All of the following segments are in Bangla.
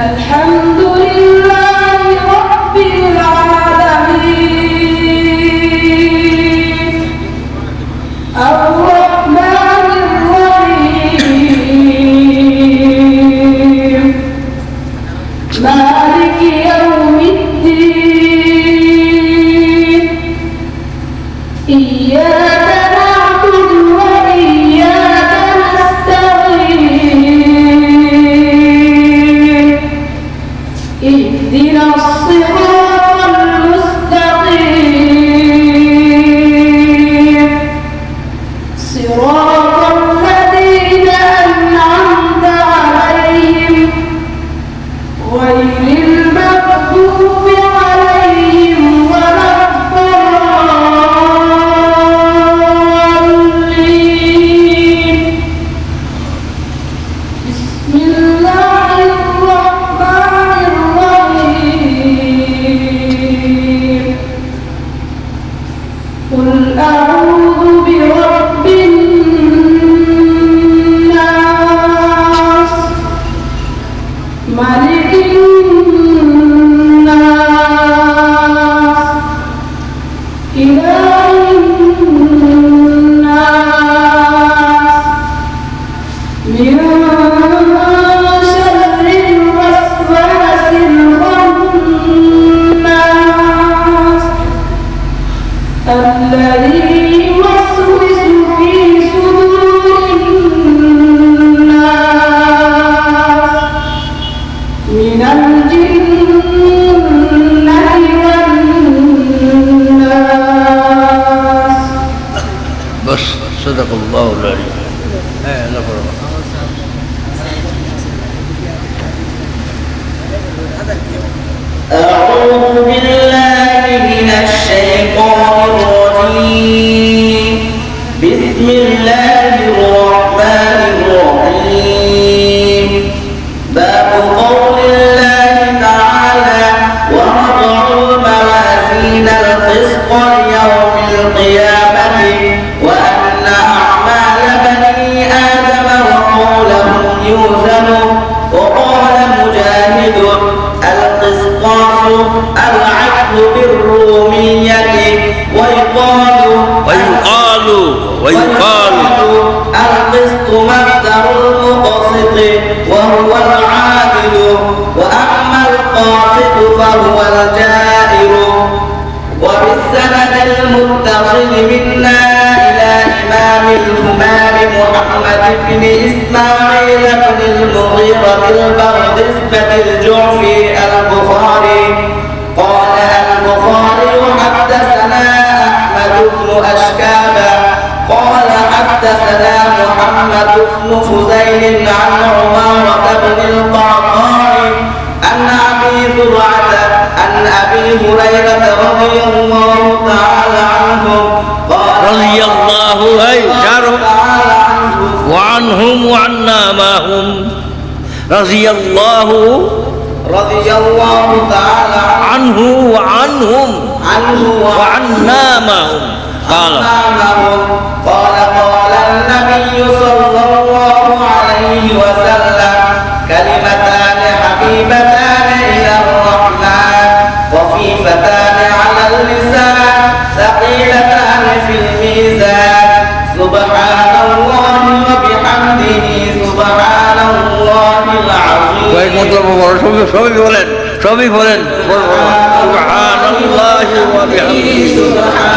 الحمد لله رب العالمين الرحمن الرحيم مالك يوم الدين إياك نعبد وإياك نستعين اهدنا الصراط المستقيم صراط الذين أنعمت عليهم غير المغضوب عليهم ولا الضالين بسم الله الرحمن الرحيم قل أعوذ برب الناس ملك الناس إله الناس من شر الوسواس الخناس الذي يوسوس في صدور الناس من الجنة والناس. بس صدق الله العليم. أعوذ بالله من الشيطان الرجيم بسم الله الرحمن الرحيم باب قول الله تعالى ونضع الموازين القسط ليوم القيامة وأن أعمال بني آدم وقولهم يوزن وقال مجاهد القسطاس العدل بالرومية ويقال القسط مصدر المقسط وهو العادل وأما القاسط فهو الجائر. وبالسند المتصل منا إلى إمام الهمام محمد بن إسماعيل بن المغيرة البردسبة الجعفي البخاري قال البخاري حدثنا أحمد بن أشكابا قال حدثنا محمد بن فزيل عن عمارة بن القعقاع عن أبي زرعة عن أبي هريرة رضي الله تعالى عنه قال رضي الله تعالى عنه وعنهم وعنا معهم رضي الله تعالى عنه وعنهم وعنا معهم قال قال النبي صلى الله عليه وسلم كلمتان حبيبتان إلى الرحمن خفيفتان على اللسان ثقيلتان في الميزان سبحان الله وبحمده سبحان الله العظيم. সবই বলেন سبحان الله وبحمده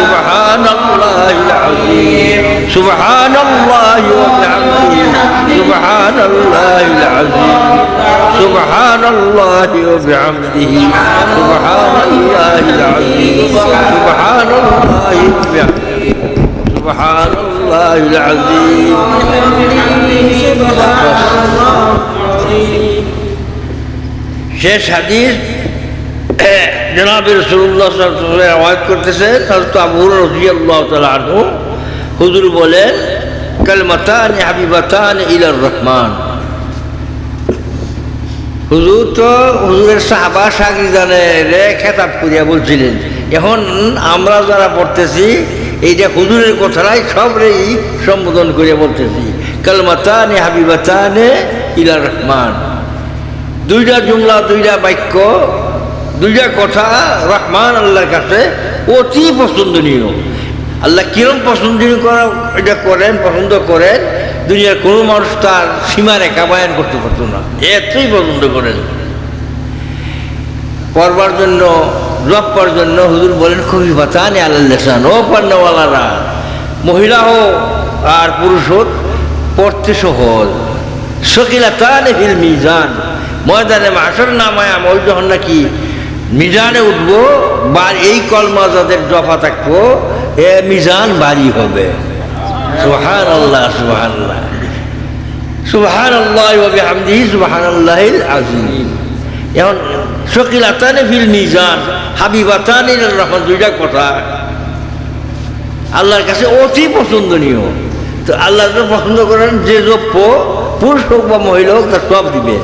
سبحان الله العظيم سبحان الله وبحمده سبحان الله العظيم سبحان الله وبحمده سبحان الله العظيم سبحان الله وبحمده سبحان الله العظيم. শেষ হাদিস জনাব রাসূলুল্লাহ সাল্লাল্লাহু আলাইহি ওয়াসাল্লাম রওয়ায়াত করতেছেন হযরত আবু হুরায়রা রাদিয়াল্লাহু তাআলা আনহু হুজুর বলেন কালমাতান হাবিবাতান ইলার রহমান। হুজুর তো হুজুরের সাহাবা শাগিরদানে খেতাব করিয়া বলছিলেন, এখন আমরা যারা পড়তেছি এইটা হুজুরের কথাটাই সবরেই সম্বোধন করিয়া বলতেছি কালমাতানে হাবিবাতানে ইলার রহমান। দুইটা জুমলা, দুইটা বাক্য, দুইটা কথা রহমান আল্লাহর কাছে অতি পছন্দনীয়। আল্লাহ কিরম পছন্দনীয় করা এটা করেন, পছন্দ করেন, দুনিয়ার কোনো মানুষ তার সীমারেখা বয়ান করতে পারতো না, এতই পছন্দ করেন। পড়বার জন্য, জপার জন্য হুজুর বলেন খফিফাতানি আলাল লিসান, ও পান্নাওয়ালারা, মহিলা হোক আর পুরুষ হোক, পড়তে সহজ। সকিলাতানি ফিল মিজান, ময়দানে মাশর নামায় আমল যখন নাকি মিজানে উঠবো, বা এই কলমা যাদের জপা থাকবো, এ মিজান বাড়ি হবে। সুবহানাল্লাহ, সুবহানাল্লাহ, সুবহানাল্লাহি ওয়া বিহামদিহি সুবহানাল্লাহিল আযীম। এখন সকিলাতানি ফিল মিজান, হাবিবাতানি ইলার রহমান, দুইটা কথা আল্লাহর কাছে অতি পছন্দনীয়। তো আল্লাহ তো পছন্দ করেন যে জপ্য, পুরুষ হোক বা মহিলা হোক, তার সব দিবেন।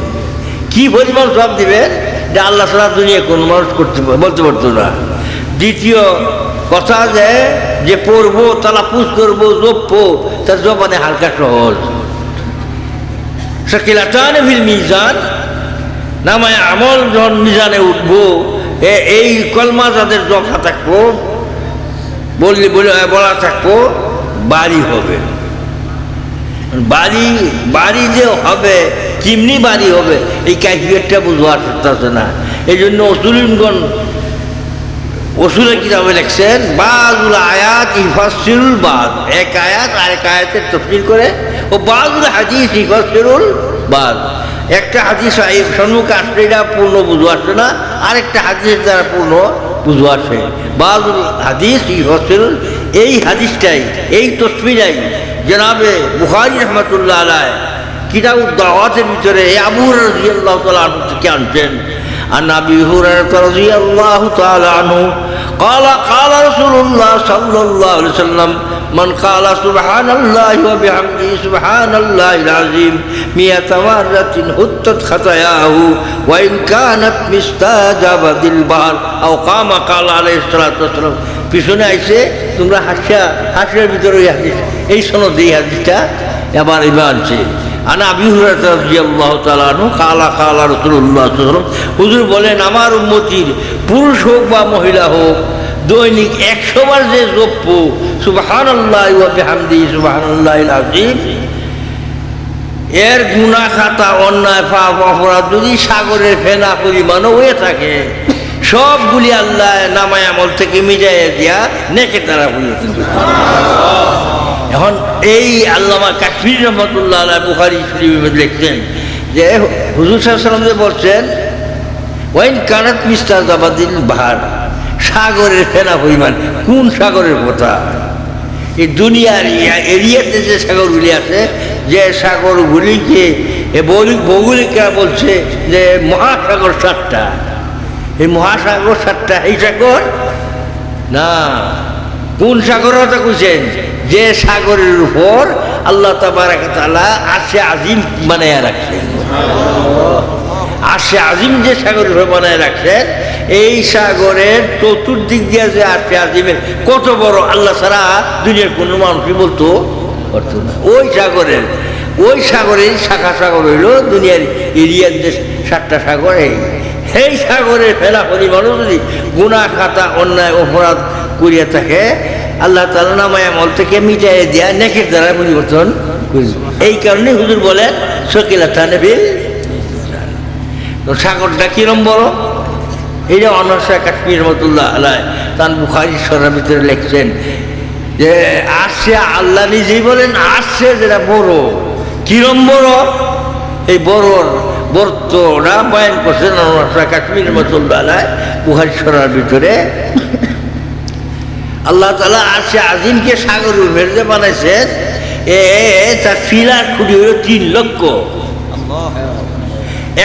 কি পরিমাণ সব দিবেন যে আল্লাহ ছাড়া দুনিয়া কোনো মানুষ বলতে পারতো না। দ্বিতীয় কথা যে পড়বো, তালাপুজ করবো, জপ্য, তার জবানে হালকা সহজ। সকিলাতানি ফিল মিজান, নামায় আমল যখন মিজানে উঠবো, এই কলমা যাদের জপা থাকবো, বলা থাকবো, বাড়ি হবে। বাড়ি যে হবে, কিমনি বাড়ি হবে, এই ক্যাফিয়েটটা বুঝবার চেষ্টা না। এই জন্য অসুলিনগণ অসুলের কিতাবে লিখছেন বাযুল আয়াত ইফাসসিরুল বাদ, এক আয়াত আরেক আয়াতের তাফসীর করে, ও বাযুল হাদিস ইফাসসিরুল বাদ। একটা হাদিস সম্মুখে আসলে এটা পূর্ণ বুঝো আসছে না, আরেকটা হাদিসের দ্বারা পূর্ণ বুঝো আসে। বাযুল হাদিস ইফাসসিরুল, এই হাদিসটাই, এই তসবিরাই জনাবে বুখারী রহমাতুল্লাহ আলাইহি কিতাবুদ দাওয়াতের ভিতরে আবু হুরায়রা রাদিয়াল্লাহু তাআলা আনহু থেকে আনছেন। عن أبي هريرة رضي الله تعالى عنه قال قال رسول الله صلى الله عليه وسلم من قال سبحان الله وبحمده سبحان الله العظيم 100 مرة حطت خطاياه وإن كانت مثل زبد البحر أو كما قال عليه الصلاة والسلام। পিছনে আইছে তোমরা হাসিয়ার ভিতরে এই সনদ, এই হাদিসটা এবার আনছে। আনা আবি হুরায়রা রাদিয়াল্লাহু তাআলা আনহু কালা কালা রাসূলুল্লাহ সাল্লাল্লাহু আলাইহি ওয়াসাল্লাম, হুজুর বলেন আমার উম্মতির পুরুষ হোক বা মহিলা হোক দৈনিক 100 বার যে জপব সুবহানাল্লাহি ওয়া বিহামদিহি সুবহানাল্লাহিল আযীম, এর গুনাহ খাতা, অন্যায় পাপ অপরাধ যদি সাগরের ফেনা পরিমাণও হয়ে থাকে, সবগুলি আল্লাহ নামায় আমল থেকে মিটাইয়া দিয়া নেকের দ্বারা হয়ে থাকে। এখন এই আল্লামা কাশফী রহমাতুল্লাহ আলাইহি বুখারী শরীফে লিখছেন যে হুজুর সাল্লাল্লাহু আলাইহি ওয়াসাল্লাম বলছেন ওয়াইন কানাত মিস্টার জাবাদিল বাহার, সাগরের ফেনা পরিমাণ। কোন সাগরের কথা? এই দুনিয়ার এরিয়াতে যে সাগরগুলি আছে, যে সাগরগুলিকে ভৌগোলিকরা বলছে যে মহাসাগর 7টা। এই মহাসাগর 7টা, এই সাগর না। কোন সাগরের কথা কইছেন? যে সাগরের উপর আল্লাহ তাবারক ওয়া তাআলা আরশে আজিম বানায়া রাখছেন। আরশে আজিম যে সাগরের উপর বানায়া রাখছেন, এই সাগরের চতুর্দিক দিয়ে যে আরশে আজিমের কত বড়, আল্লাহ ছাড়া দুনিয়ার কোনো মানুষই বলতো পারতো না। ওই সাগরের শাখা সাগর হইল দুনিয়ার এরিয়ার যে 7টা সাগর। এই সাগরের ফেলা পরিমাণও যদি গুনাহ খাতা, অন্যায় অপরাধ করিয়া থাকে, আল্লাহ তাআলা নামায় আমল থেকে মিটাইয়া দেয়া নেকের দ্বারা পরিবর্তন করি। এই কারণে হুজুর বলেন সকিলাতানি ফিল মিজান। তো সাগরটা কিরম বড়, এইটা অনসা কাশফী রহমাতুল্লাহ আলাইহি তান বুখারী শরীফের ভিতরে লিখছেন যে আরশে, আল্লাহ নিজেই বলেন আরশে যেটা বড়, কিরম বড়, এই বড়র বর্তটা বয়ান করছেন অনসা কাশফী রহমাতুল্লাহ আলাইহি বুখারী শরীফের ভিতরে। আল্লাহ তাআলা আরশে আজিমকে সাগর উপরে যে বানাইছেন, তার ফিলার খুঁটি হইল 3 লক্ষ।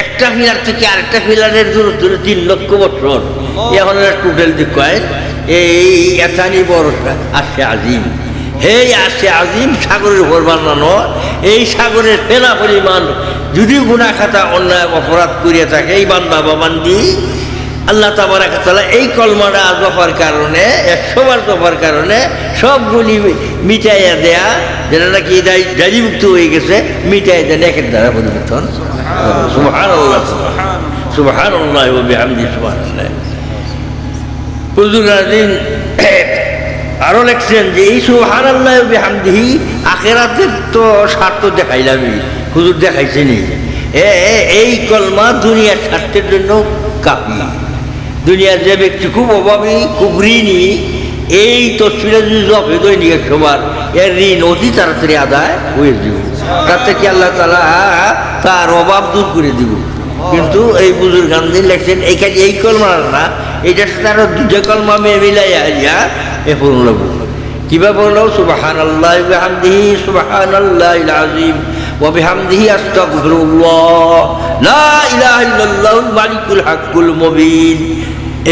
একটা ফিলার থেকে আরেকটা ফিলারের দূরত্ব 3 লক্ষ বছর। এখন টোটাল দেখেন এই এতানি বড় আরশে আজিম। এই আরশে আজিম সাগরের উপর বানানো, এই সাগরের ফেনা পরিমাণ যদি গুনাহ খাতা, অন্যায় অপরাধ করিয়া থাকে এই বান্দা বা বান্দি, আল্লাহ তাবারক ওয়া তাআলা এই কলমাটা জপার কারণে, 100 বার জপার কারণে সবগুলি মিটাইয়া দেয়া, যেটা নাকি দায়িমুক্ত হয়ে গেছে, মিটাইয়া দেয়া নেকের দ্বারা পরিবর্তন। সুবহানাল্লাহ। সুবহানাল্লাহ ওয়া বিহামদিহি সুবহানাল্লাহ। বুজুর্গাদিন আরো লিখছেন যে এই সুবহানাল্লাহ ওয়া বিহামদিহি আখিরাতের তো স্বার্থ দেখাইলামই, হুজুর দেখাইছেনি। এই কলমা দুনিয়ার স্বার্থের জন্য কাফি। দুনিয়ার যে ব্যক্তি খুব অভাবী, খুব ঋণী, এই তসবিটা যদি জপে দৈনিক 100 বার, এর ঋণ অতি তাড়াতাড়ি আদায় হয়ে যাব। তার থেকে আল্লাহ তাআলা তার অভাব দূর করে দিব। কিন্তু এই বুজুর্গানদিন লেখছেন এইখানে এই কলমা না, এইটার সাথে আরো দুটো কলমা মিলাইয়া এ পড়ল। কিভাবে পড়লো? সুবহানাল্লাহি ওয়া বিহামদিহি সুবহানাল্লাহিল আযীম ওয়া বিহামদিহি আস্তাগফিরুল্লাহ লা ইলাহা ইল্লাল্লাহুল মালিকুল হাক্কুল মুবিন।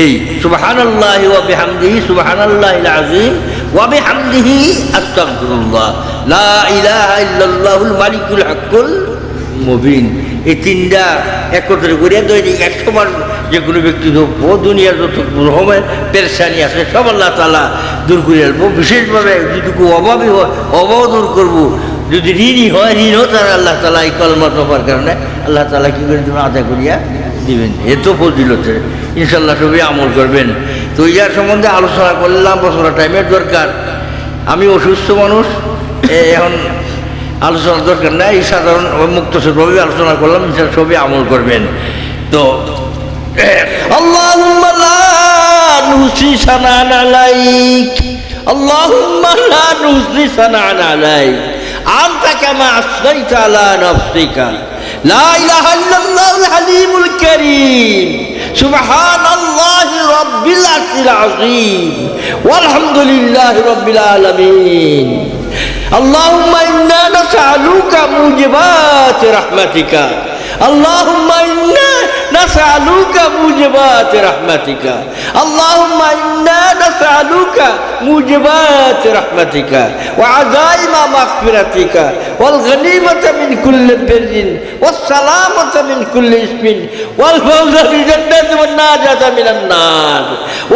এই সুবহানাল্লাহি ওয়া বিহামদিহি সুবহানাল্লাহিল আযীম ওয়া বিহামদিহি আস্তাগফিরুল্লাহ লা ইলাহা ইল্লাল্লাহুল মালিকুল হাক্কুল মুবিন, এই তিনটা একত্রে করিয়া দৈনিক 100 বার যে কোনো ব্যক্তি দুনিয়ার যত রকমের পেরেশানি আছে সব আল্লাহ তাআলা দূর করে আসবো। বিশেষভাবে যেটুকু অভাবী হয় অভাব দূর করবো, যদি ঋণী হয় ঋণও তারা আল্লাহ তাআলা এই কলমা জপার কারণে আল্লাহ তাআলা কী করে জন্য আদায় করিয়া দিবেন। এত ফজিলতে ইনশাল্লাহ সবই আমল করবেন। তো ইয়ার সম্বন্ধে আলোচনা করলাম, বছর টাইমের দরকার। আমি অসুস্থ মানুষ, এখন আলোচনার দরকার নাই, সাধারণ মুক্তসরভাবে আলোচনা করলাম, সবই আমল করবেন। তো আল্লাহুম্মা লা নুহসি সানাআন আলাইক, আল্লাহুম্মা লা নুহসি সানাআন আলাইক আনতা কামা আসনাইতা আলা নাফসিকা লা ইলাহা ইল্লাল্লাহুল হালিমুল কারীম সুবহানাল্লাহি রাব্বিল আরশিল আযীম ওয়ালহামদুলিল্লাহি রাব্বিল আলামিন। اللهم إنا نسألك موجبات رحمتك، اللهم إنا نسألك موجبات رحمتك، اللهم إنا نسألك موجبات رحمتك وعزائم مغفرتك والغنيمة من كل بر والسلامة من كل إثم والفوز بالجنة والنجاة من النار،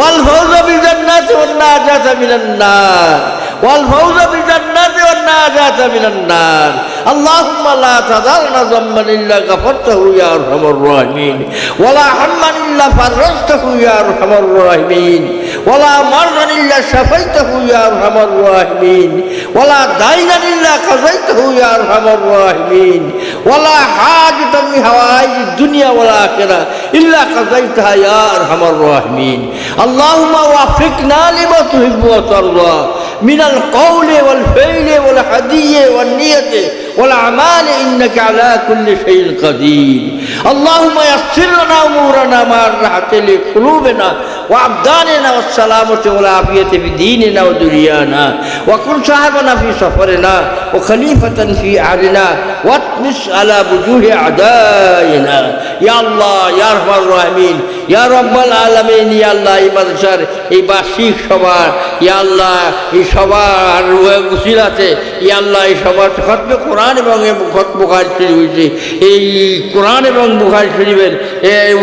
والفوز بالجنة والنجاة من النار، والفوز بالجنة والنجاة من النار. اللهم لا تذرنا ذنبا إلا غفرته يا أرحم الراحمين، ولا هما إلا فرجته يا أرحم الراحمين، ولا مرضا إلا شفيته يا أرحم الراحمين، ولا دينا إلا قضيته يا أرحم الراحمين، ولا حاجة من حوائج الدنيا والآخرة إلا قضيتها يا أرحم الراحمين. اللهم وفقنا لما تحب وترضى من القول والفعل والهدي والنية والأعمال إنك على كل شيء قدير. اللهم يسر لنا أمورنا مع الراحة لقلوبنا وأبداننا والسلامة والعافية في ديننا ودنيانا، وكن صاحبنا في سفرنا وخليفة في أهلنا واطمس على وجوه أعدائنا يا الله يا أرحم الراحمين يا رب العالمين. يا الله এই মাদ্রাসার এই বার্ষিক সভা ইয়া আল্লাহ এই সবার উসিলাতে ইয়া আল্লাহ এই সবার খতমে কোরআন এবং বুখারী শরীফ হয়েছে, এই কোরআন এবং বুখারী শরীফের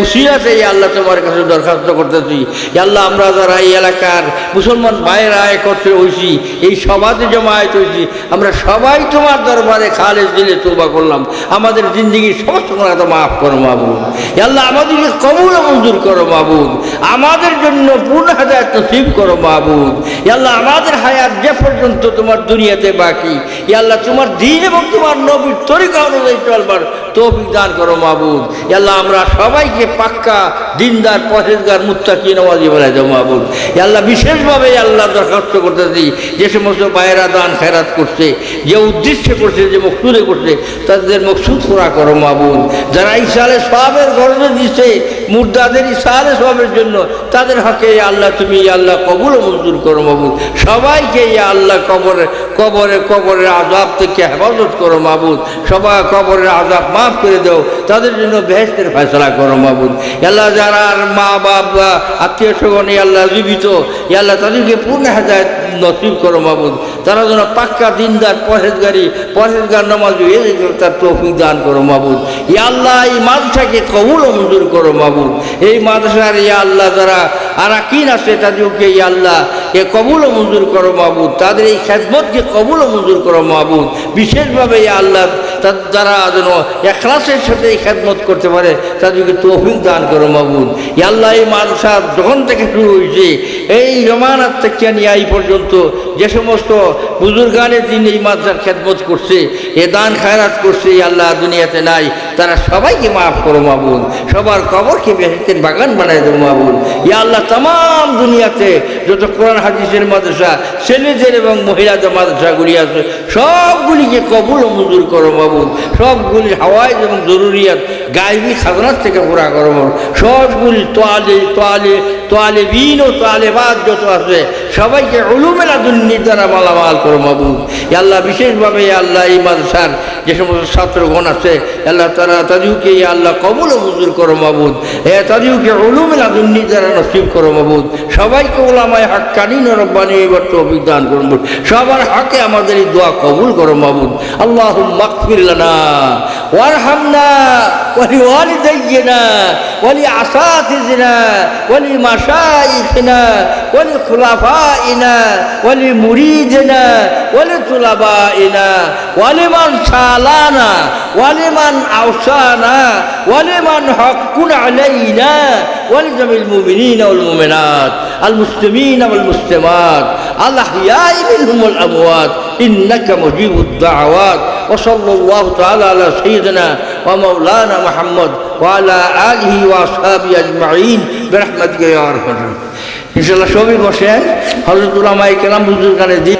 উসিলাতে ইয়া আল্লাহ তোমার কাছে দরখাস্ত করতেছি। ইয়া আল্লাহ আমরা যারা এই এলাকার মুসলমান ভাইয়েরা একত্রে হয়েছি, এই সভাতে জমায়েত হয়েছি, আমরা সবাই তোমার দরবারে খালেস দিলে তওবা করলাম। আমাদের জিন্দেগির সমস্ত গুনাহ মাফ করো মাবুদ। ইয়া আল্লাহ আমাদেরকে কবুল ও মঞ্জুর করো মাবুদ, আমাদের জন্য পূর্ণ হেদায়েত নসিব করো মাবুদ। ইয়া আল্লাহ আমাদের হায়াত যে পর্যন্ত তোমার দুনিয়াতে বাকি, ইয়া আল্লাহ তোমার দ্বীন এবং তোমার নবীর তরিকা অনুযায়ী চলবার তৌফিক দান করো মাবুদ। ইয়া আল্লাহ আমরা সবাইকে পাক্কা দিনদার পরহেজগার মুত্তাকি নওয়াজি বানাই দাও মাবুদ। ইয়া আল্লাহ বিশেষভাবে আল্লাহ দরখাস্ত করতেছি যে সমস্ত ভাইয়েরা দান খেরাত করছে, যে উদ্দেশ্যে করছে, যে মকসুদে করছে, তাদের মকসুদ পুরা করো মাবুদ। যারা ইসালে সওয়াবের গরজে দিচ্ছে মুর্দাদের ইসালে সওয়াবের জন্য, তাদের হকে ইয়া আল্লাহ তুমি ইয়া আল্লাহ কবুল ও মঞ্জুর করো মাবুদ। সবাইকে ইয়া আল্লাহ কবরের আযাব থেকে হেফাজত করো মাবুদ। সবাই কবরের আযাব মাফ করে দাও, তাদের জন্য বেহেশতের ফয়সালা করো মাবুদ। ইয়া আল্লাহ যারা মা বাপ আত্মীয় স্বজন ইয়া আল্লাহ জীবিত, ইয়া আল্লাহ তাদেরকে পূর্ণ হেদায়েত নসিব করো মাবুদ। তারা যেন পাক্কা দিনদার পরহেজগার নামাজি তার তৌফিক দান করো মাবুদ। ইয়া আল্লাহ এই মাদ্রাসাকে কবুল ও মঞ্জুর করো মাবুদ। এই মাদ্রাসার ইয়া আল্লাহ যারা আরাকিন আছে তাদেরকে ইয়া আল্লাহ এ কবুল ও মঞ্জুর করো মাবুদ। তাদের এই খেদমতকে কবুল ও মঞ্জুর করো মাবুদ। বিশেষভাবে ইয়া আল্লাহ তার দ্বারা যেন ইখলাসের সাথে এই খেদমত করতে পারে তাদেরকে তৌফিক দান করো মাবুদ। ইয়া আল্লাহ এই মাদ্রাসা যখন থেকে শুরু হয়েছে এই জমানার থেকে নিয়ে এই পর্যন্ত যে সমস্ত বুজুর্গানের দিন এই মাদ্রাসার খেদমত করছে এ দান খায়রাত করছে ইয়া আল্লাহ দুনিয়াতে নাই তারা সবাইকে মাফ করো মাবুদ। সবার কবরকে বেহেশতের বাগান বানায় দেবো মাবুদ। ইয়া আল্লাহ তামাম দুনিয়াতে যত কোরআন হাদিসের মাদ্রাসা ছেলেদের এবং মহিলাদের মাদ্রাসাগুলি আছে সবগুলিকে কবুল ও মঞ্জুর করো মাবুদ। সবগুলির হাওয়াইজ এবং জরুরিয়াত গায়েবী খাজনাত থেকে পুরা করো মাবুদ। সবগুলি তোয়ালেবিন ও তোয়ালেবাদ যত আছে সবাইকে উলুমে লাদুন্নির দ্বারা মালামাল করো মাবুদ। ইয়া আল্লাহ বিশেষভাবে ইয়া আল্লাহ এই মাদ্রাসার যে সমস্ত ছাত্রগণ আছে আল্লাহ তারা তাদেরকে ইয়া আল্লাহ কবুল ও মঞ্জুর করো মাবুদ। তাদেরকে উলুমে লাদুন্নির দ্বারা নসিব করো মাবুদ। সবাইকে ওলামায়ে হাক্কানীন ও রব্বানী এবার তৌফিক দান করো মাবুদ। সবার হকে আমাদের এই দোয়া কবুল করো মাবুদ। আল্লাহুম্মা মাগফির লানা ওয়ারহামনা ওয়ালিওয়ালিদাইনা ওয়ালিআসাতিজিনা ওয়ালিমাশাইখিনা ওয়ালিখুলাফাইনা ওয়ালিমুরিদিনা ওয়ালিতুলাবাইনা ওয়ালিমান সালানা ওয়ালিমান আওসানা ওয়ালিমান হাক্কুন আলাইনা ওয়ালিজামিল মুমিনিনা ওয়াল মুমিনাত আল মুসলিমিনা ওয়াল মুসলিমাত আল আহইয়াই মিনহুম ওয়াল আমওয়াত ইন্নাকা মুজিবুদ দাওয়াত ওয়া সাল্লাল্লাহু তাআলা আলা সাইয়্যিদিনা ওয়া মাওলানা মুহাম্মদ ওয়া আলা আলিহি ওয়া আসহাবিহি আজমাইন বিরহমাতিকা ইয়া আরহামার রাহিমিন। ইনশাআল্লাহ সবাই বসেন। হযরত উলামায়ে কেরাম বুজুর্গানে দিন